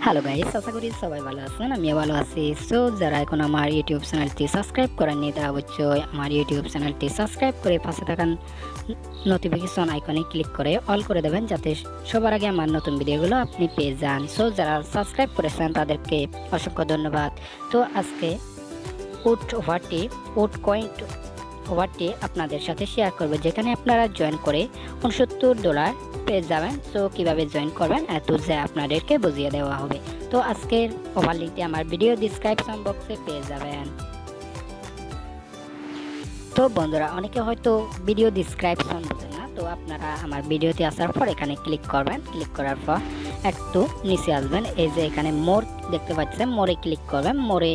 Hello guys, আশা করি সবাই ভালো আছেন। আমিও ভালো আছি। সো যারা এখন আমার ইউটিউব চ্যানেলটি সাবস্ক্রাইব করেননি তারা অবশ্যই আমার ইউটিউব চ্যানেলটি সাবস্ক্রাইব করে পাশে থাকা নোটিফিকেশন আইকনে ক্লিক করে অল করে দেবেন, যাতে সবার আগে আমার নতুন ভিডিওগুলো আপনি পেয়ে যান। সো যারা সাবস্ক্রাইব করেছেন তাদেরকে অসংখ্য ধন্যবাদ। তো আজকে উডকয়েন ওভারটি আপনাদের সাথে শেয়ার করব, যেখানে আপনারা জয়েন করে $69 পেয়ে যাবেন। তো কিভাবে জয়েন করবেন যে আপনাদেরকে বুঝিয়ে দেওয়া হবে। তো আজকের ওভার লিঙ্কটি আমার ভিডিও ডিসক্রিপশন বক্সে পেয়ে যাবেন। তো বন্ধুরা, অনেকে হয়তো ভিডিও ডিসক্রিপশন বুঝেন না, তো আপনারা আমার ভিডিওতে আসার পর এখানে ক্লিক করবেন। ক্লিক করার পর একটু নিচে আসবেন, এই যে এখানে মোর দেখতে পাচ্ছেন, মোরে ক্লিক করবেন। মোরে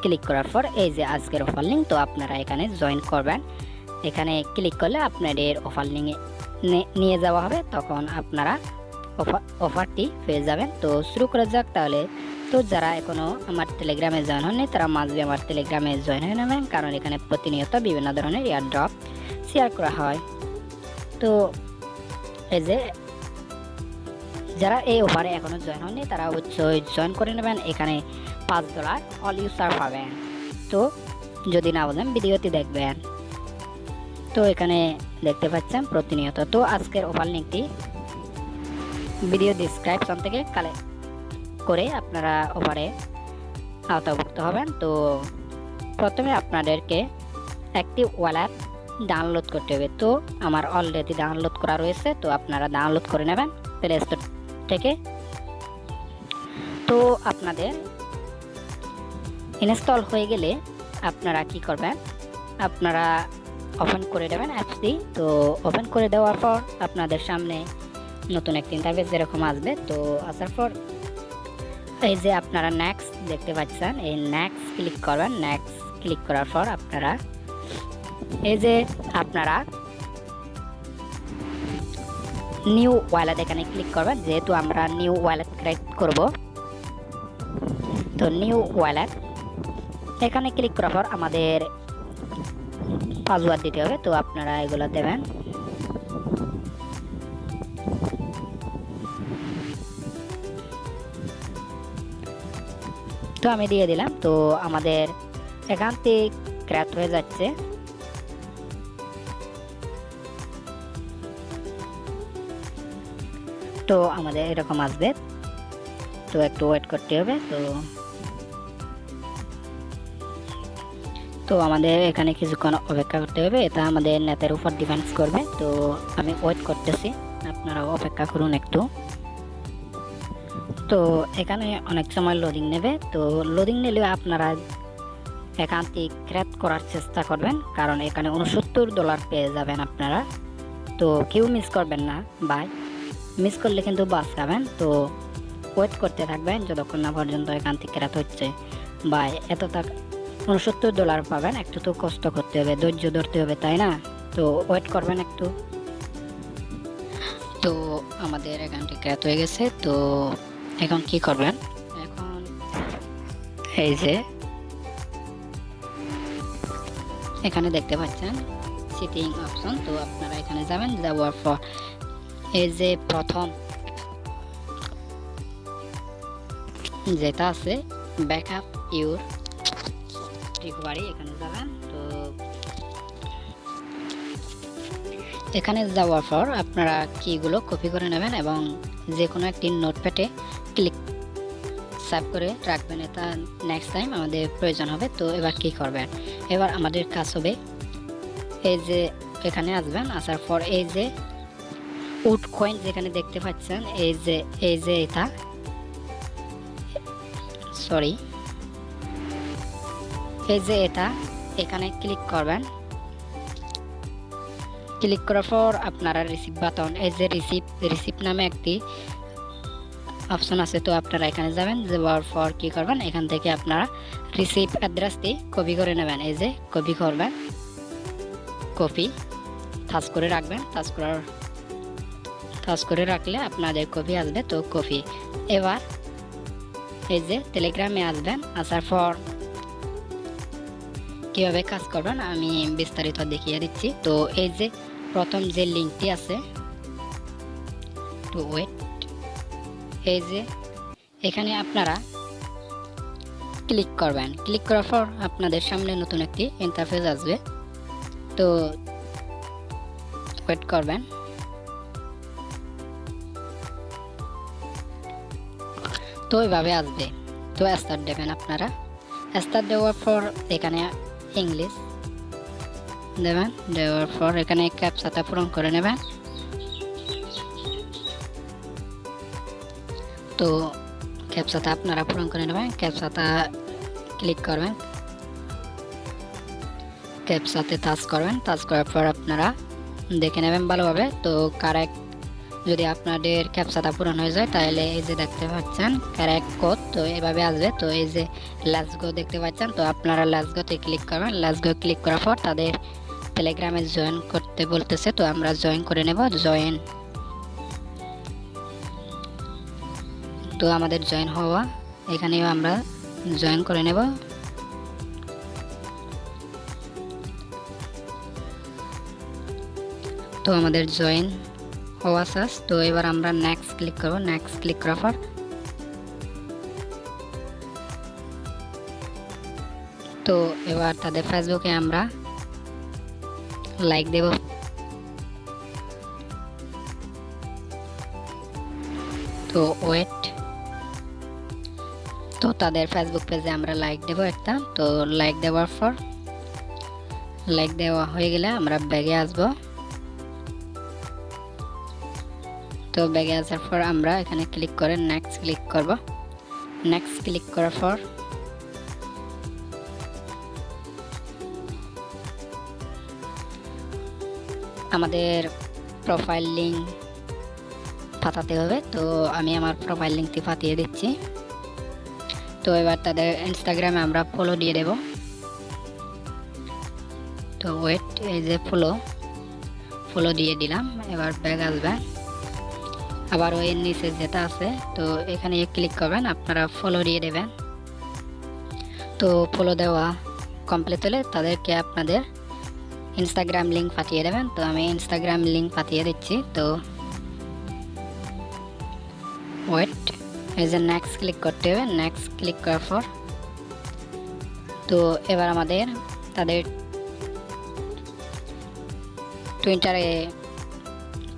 ক্লিক করার পর এই যে আজকের অফার লিঙ্ক, তো আপনারা এখানে জয়েন করবেন। এখানে ক্লিক করলে আপনাদের অফার লিঙ্কে নিয়ে যাওয়া হবে, তখন আপনারা অফারটি পেয়ে যাবেন। তো শুরু করা যাক তাহলে। তো যারা এখনও আমার টেলিগ্রামে জয়েন হননি তারা মাঝে আমার টেলিগ্রামে জয়েন হয়ে নেবেন, কারণ এখানে প্রতিনিয়ত বিভিন্ন ধরনের এয়ারড্রপ শেয়ার করা হয়। তো এই যে যারা এই অফারে এখনও জয়েন হননি তারা অবশ্যই জয়েন করে নেবেন। এখানে $5 অল ইউজার পাবেন। তো যদি না বলেন ভিডিওটি দেখবেন। তো এখানে দেখতে পাচ্ছেন প্রতিনিয়ত। তো আজকের অফার লিঙ্কটি ভিডিও ডিসক্রিপশন থেকে কালেক্ট করে আপনারা অফারে আওতাভুক্ত হবেন। তো প্রথমে আপনাদেরকে একটি ওয়ালেট ডাউনলোড করতে হবে। তো আমার অলরেডি ডাউনলোড করা রয়েছে, তো আপনারা ডাউনলোড করে নেবেন প্লে স্টোর থেকে। তো আপনাদের ইনস্টল হয়ে গেলে আপনারা কি করবেন, আপনারা ওপেন করে দেবেন অ্যাপসটি। তো ওপেন করে দেওয়ার পর আপনাদের সামনে নতুন একটি ইন্টারফেস যেরকম আসবে। তো আসার পর এই যে আপনারা নেক্সট দেখতে পাচ্ছেন, এই নেক্সট ক্লিক করবেন। নেক্সট ক্লিক করার পর আপনারা এই যে আপনারা নিউ ওয়ালেট এখানে ক্লিক করবেন, যেহেতু আমরা নিউ ওয়ালেট ক্রিয়েট করব। তো নিউ ওয়ালেট এখানে ক্লিক করার পর আমাদের পাসওয়ার্ড দিতে হবে। তো আপনারা এগুলো দেবেন। তো আমি দিয়ে দিলাম। তো আমাদের অ্যাকাউন্টটি ক্রিয়েট হয়ে যাচ্ছে। তো আমাদের এরকম আসবে, তো একটু ওয়েট করতে হবে। তো আমাদের এখানে কিছুক্ষণ অপেক্ষা করতে হবে, এটা আমাদের নেটের উপর ডিপেন্ডস করবে। তো আমি ওয়েট করতেছি, আপনারাও অপেক্ষা করুন একটু। তো এখানে অনেক সময় লোডিং নেবে। তো লোডিং নিলে আপনারা অ্যাকাউন্টটি ক্রিয়েট করার চেষ্টা করবেন, কারণ এখানে $69 পেয়ে যাবেন আপনারা। তো কেউ মিস করবেন না ভাই, মিস করলে কিন্তু বাস খাবেন। তো ওয়েট করতে থাকবেন যতক্ষণ না পর্যন্ত অ্যাকাউন্টটি ক্রিয়েট হচ্ছে। ভাই এত টাকা $69 পাবেন, একটু তো কষ্ট করতে হবে, ধৈর্য ধরতে হবে, তাই না? তো ওয়েট করবেন একটু। তো আমাদের অ্যাকাউন্টটি ক্রিয়েট হয়ে গেছে। তো এখন কি করবেন, এখন এই যে এখানে দেখতে পাচ্ছেন সেটিং অপশন। তো আপনারা এখানে যাবেন, যাওয়ার পর এই যে প্রথম যেটা আছে ব্যাকআপ ইউর রিকভারি, এখানে যাবেন। তো এখানে যাওয়ার পর আপনারা কিগুলো কপি করে নেবেন এবং যে কোনো একটি নোটপ্যাডে ক্লিক সেভ করে রাখবেন, এটা নেক্সট টাইম আমাদের প্রয়োজন হবে। তো এবার কি করবেন, এবার আমাদের কাজ হবে এই যে এখানে আসবেন। আসার পর এই যে উডকয়েন যেখানে দেখতে পাচ্ছেন, এই যে এটা সরি এই যে এটা এখানে ক্লিক করবেন। ক্লিক করার পর আপনারা রিসিভ বাটন, এই যে রিসিভ নামে একটি অপশন আছে। তো আপনারা এখানে যাবেন, যাওয়ার পর কি করবেন, এখান থেকে আপনারা রিসিভ অ্যাড্রেসটি কপি করে নেবেন। এই যে কপি করবেন, কপি টাচ করে রাখবেন। টাচ করে রাখলে আপনাদের কপি আসবে। তো কপি এবার এই যে টেলিগ্রামে আসবেন। আসার পর কিভাবে কাজ করবেন আমি বিস্তারিত দেখিয়ে দিচ্ছি। তো এই যে প্রথম যে লিঙ্কটি আছে, টু ওয়েট, এই যে এখানে আপনারা ক্লিক করবেন। ক্লিক করার পর আপনাদের সামনে নতুন একটি ইন্টারফেস আসবে। তো ওয়েট করবেন। তো এভাবে আসবে। তো স্টার্ট দেবেন আপনারা। স্টার্ট দেওয়ার পর এখানে ইংলিশ দেবেন। দেওয়ার পর এখানে ক্যাপচাটা পূরণ করে নেবেন। তো ক্যাপচাটা আপনারা পূরণ করে নেবেন। ক্যাপচাটা ক্লিক করবেন, ক্যাপচাতে টাচ করবেন। টাচ করার পর আপনারা দেখে নেবেন ভালোভাবে। তো কারেক্ট যদি আপনাদের ক্যাপচাটা পূরণ হয়ে যায় তাহলে এই যে দেখতে পাচ্ছেন কারেক্ট কোড, তো এভাবে আসবে। তো এই যে লেটস গো দেখতে পাচ্ছেন, তো আপনারা লেটস গোতে ক্লিক করবেন। লেটস গো ক্লিক করার পর তাদের টেলিগ্রামে জয়েন করতে বলতেছে, তো আমরা জয়েন করে নেব। জয়েন, তো আমাদের জয়েন হওয়া, এখানেও আমরা জয়েন করে নেব। তো আমাদের জয়েন হওয়া শেষ। তো এবার আমরা নেক্সট ক্লিক করব। নেক্সট ক্লিক করার পর তো এবার তাদের ফেসবুকে আমরা লাইক দেব। তো ওয়েট, তো তাদের ফেসবুক পেজে আমরা লাইক দেব একটা। তো লাইক দেওয়ার পর লাইক দেওয়া হয়ে গেলে আমরা ব্যাগে আসব। তো ব্যাগে আসার পর আমরা এখানে ক্লিক করে নেক্সট ক্লিক করব। নেক্সট ক্লিক করার পর আমাদের প্রোফাইল লিঙ্ক পাঠাতে হবে। তো আমি আমার প্রোফাইল লিঙ্কটি পাঠিয়ে দিচ্ছি। তো এবার তাদের ইনস্টাগ্রামে আমরা ফলো দিয়ে দেব। তো ওয়েট, এই যে ফলো দিয়ে দিলাম। এবার ব্যাগ আসবে, আবার ওই নিচে যেটা আছে তো এখানে ক্লিক করবেন, আপনারা ফলো দিয়ে দেবেন। তো ফলো দেওয়া কমপ্লিট হলে তাদেরকে আপনাদের ইনস্টাগ্রাম লিঙ্ক পাঠিয়ে দেবেন। তো আমি ইনস্টাগ্রাম লিঙ্ক পাঠিয়ে দিচ্ছি। তো ওয়েট, এই যে নেক্সট ক্লিক করতে হবে। নেক্সট ক্লিক করার পর তো এবার আমাদের তাদের টুইটারে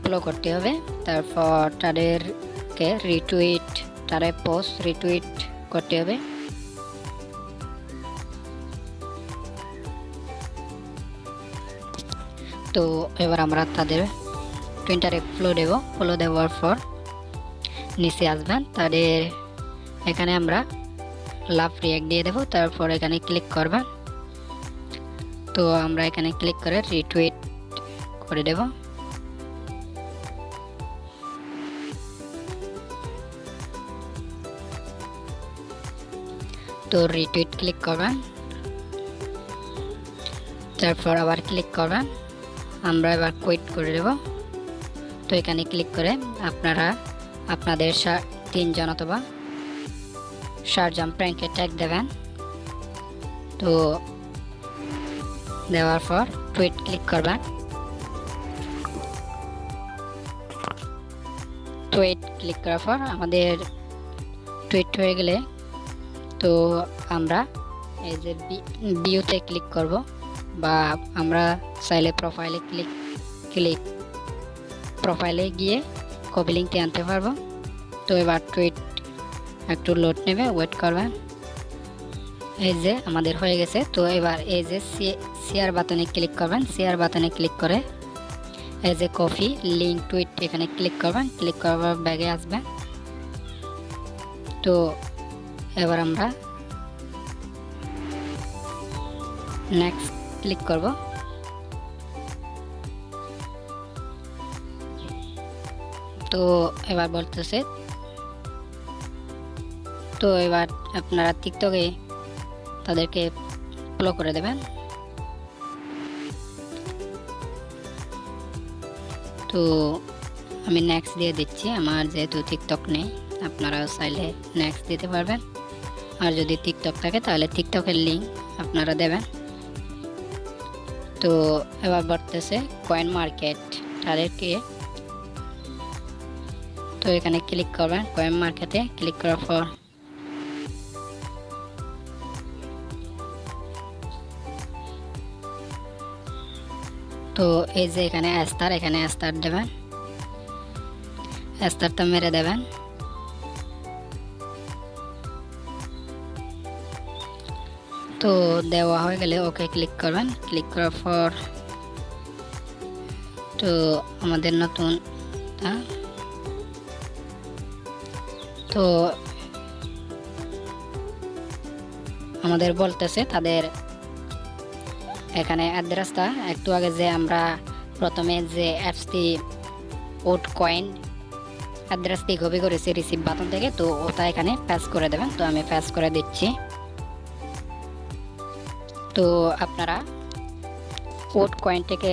ফলো করতে হবে। তারপর তাদেরকে রিটুইট, তাদের পোস্ট রিটুইট করতে হবে। তো এবার আমরা তাদের টুইটারে ফলো দেব। ফলো দেওয়ার পর নিচে আসবেন, তাদের এখানে আমরা লাভ রিয়াক্ট দিয়ে দেব। তারপর এখানে ক্লিক করবেন। তো আমরা এখানে ক্লিক করে রিটুইট করে দেব। তো রিটুইট ক্লিক করবেন, তারপর আবার ক্লিক করবেন। আমরা এবার কুইট করে দেব। তো এখানে ক্লিক করে আপনারা আপনাদের 3 জন অথবা 4 জন প্র্যাঙ্কে ট্যাগ দেবেন। তো দেওয়ার পর টুইট ক্লিক করবেন। টুইট ক্লিক করার পর আমাদের টুইট হয়ে গেলে তো আমরা এই যে ভিউতে ক্লিক করব, বা আমরা চাইলে প্রোফাইলে গিয়ে কপি লিঙ্কটি আনতে পারবো। তো এবার টুইট একটু লোড নেবে, ওয়েট করবেন। এই যে আমাদের হয়ে গেছে। তো এবার এই যে শেয়ার বাটনে ক্লিক করবেন। শেয়ার বাটনে ক্লিক করে এই যে কপি লিঙ্ক টুইট এখানে ক্লিক করবেন। ক্লিক করার পর ব্যাগে আসবেন। তো এবার আমরা নেক্সট ক্লিক করব। তো এবার বলতেছে, তো এবার আপনারা টিকটকে তাদেরকে ফলো করে দেবেন। তো আমি নেক্সট দিয়ে দিচ্ছি, আমার যেহেতু টিকটক নেই, আপনারা চাইলে নেক্সট দিতে পারবেন। আর যদি টিকটক থাকে তাহলে টিকটকের লিঙ্ক আপনারা দেবেন। তো এবার বলতেছে কয়েন মার্কেট তাদেরকে, তো তো এখানে ক্লিক করবেন কয়েন মার্কেটে, ক্লিক করার পর তো এই যে এখানে স্টার দেবেন, স্টারটা মেরে দেবেন। তো দেওয়া হয়ে গেলে ওকে ক্লিক করবেন, ক্লিক করার পর তো আমাদের নতুন তো আমাদের বলতেছে তাদের এখানে অ্যাড্রেসটা একটু আগে যে আমরা প্রথমে যে অ্যাপসটি Woodcoin অ্যাড্রেসটি কপি করেছি রিসিভ বাটন থেকে, তো ওটা এখানে পেস্ট করে দেবেন। তো আমি পেস্ট করে দিচ্ছি। তো আপনারা Woodcoin থেকে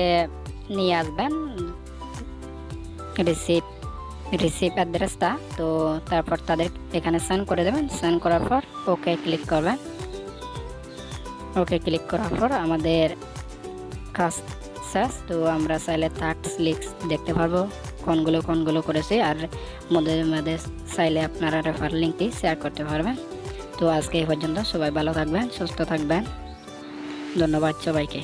নিয়ে আসবেন রিসিভ অ্যাড্রেসটা। তো তারপর তাদের এখানে সেন্ড করে দেবেন, সেন্ড করার পর ওকে ক্লিক করবেন। ওকে ক্লিক করার পর আমাদের কাজ শেষ। তো আমরা চাইলে টাস্ক লিস্ট দেখতে পারবো কোনগুলো করেছি, আর মধ্যে চাইলে আপনারা রেফার লিঙ্কটি শেয়ার করতে পারবেন। তো আজকে এই পর্যন্ত, সবাই ভালো থাকবেন, সুস্থ থাকবেন, ধন্যবাদ সবাইকে।